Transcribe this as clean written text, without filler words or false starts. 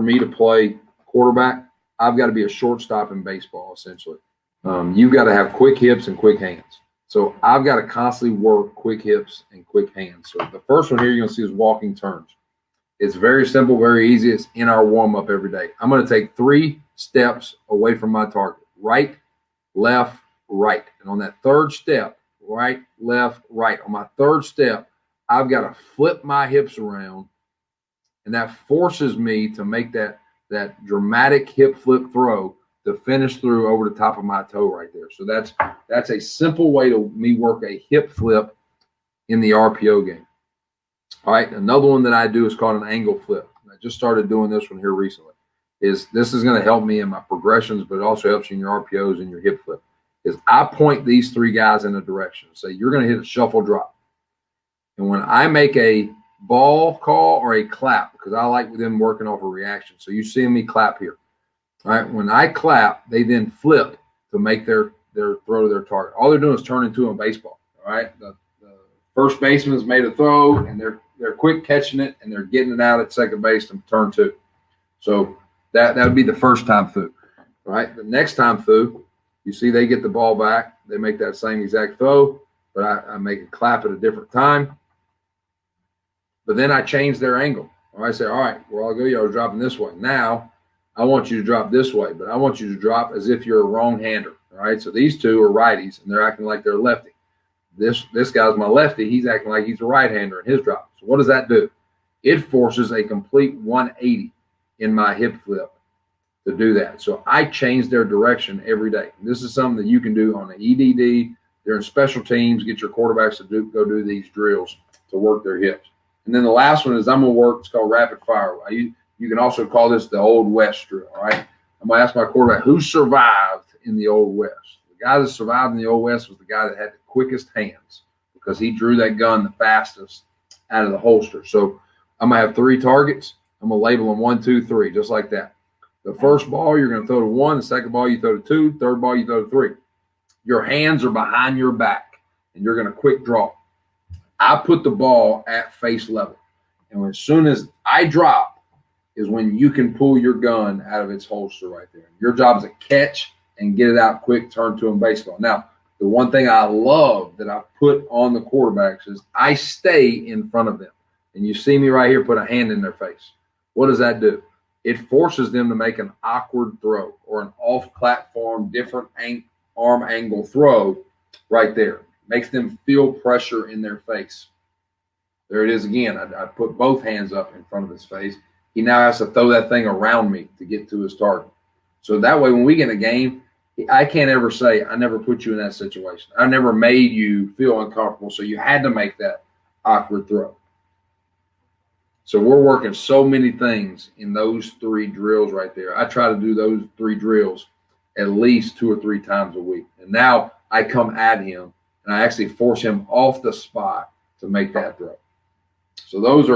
me to play quarterback, I've got to be a shortstop in baseball, essentially. You've got to have quick hips and quick hands. So I've got to constantly work quick hips and quick hands. So the first one here you're going to see is walking turns. It's very simple, very easy. It's in our warm-up every day. I'm going to take 3 steps away from my target. Right, left, right. And on that third step, right, left, right. On my third step, I've got to flip my hips around, and that forces me to make that dramatic hip flip throw to finish through over the top of my toe right there. So that's a simple way to me work a hip flip in the RPO game. All right, another one that I do is called an angle flip. I just started doing this one here recently. This is going to help me in my progressions, but it also helps you in your RPOs and your hip flip. Is I point these 3 guys in a direction. Say you're going to hit a shuffle drop. And when I make a ball call or a clap, because I like them working off a reaction. So you see me clap here. All right, when I clap, they then flip to make their throw to their target. All they're doing is turn into a baseball. All right, the first baseman's made a throw, and they're quick catching it, and they're getting it out at second base to turn 2. So that would be the first time through. All right, the next time through, you see they get the ball back. They make that same exact throw, but I make a clap at a different time. But then I change their angle. All right, I say, all right, where I'll go, y'all are dropping this way. Now, I want you to drop this way, but I want you to drop as if you're a wrong hander. All right, so these 2 are righties, and they're acting like they're lefty. This guy's my lefty. He's acting like he's a right-hander in his drop. So what does that do? It forces a complete 180 in my hip flip to do that. So I change their direction every day. And this is something that you can do on the EDD. They're in special teams. Get your quarterbacks to go do these drills to work their hips. And then the last one is I'm going to work. It's called rapid fire. You can also call this the Old West drill. All right. I'm going to ask my quarterback who survived in the Old West. The guy that survived in the Old West was the guy that had the quickest hands because he drew that gun the fastest out of the holster. So I'm going to have 3 targets. I'm going to label them 1, 2, 3, just like that. The first ball you're going to throw to 1. The second ball you throw to 2. Third ball you throw to 3. Your hands are behind your back, and you're going to quick draw. I put the ball at face level. And as soon as I drop is when you can pull your gun out of its holster right there. Your job is to catch and get it out quick, turn to a baseball. Now, the one thing I love that I put on the quarterbacks is I stay in front of them. And you see me right here put a hand in their face. What does that do? It forces them to make an awkward throw or an off-platform, different arm angle throw right there. Makes them feel pressure in their face. There it is again. I put both hands up in front of his face. He now has to throw that thing around me to get to his target. So that way when we get in a game, I can't ever say, I never put you in that situation. I never made you feel uncomfortable, so you had to make that awkward throw. So we're working so many things in those 3 drills right there. I try to do those 3 drills at least 2 or 3 times a week. And now I come at him, and I actually force him off the spot to make that throw. So those are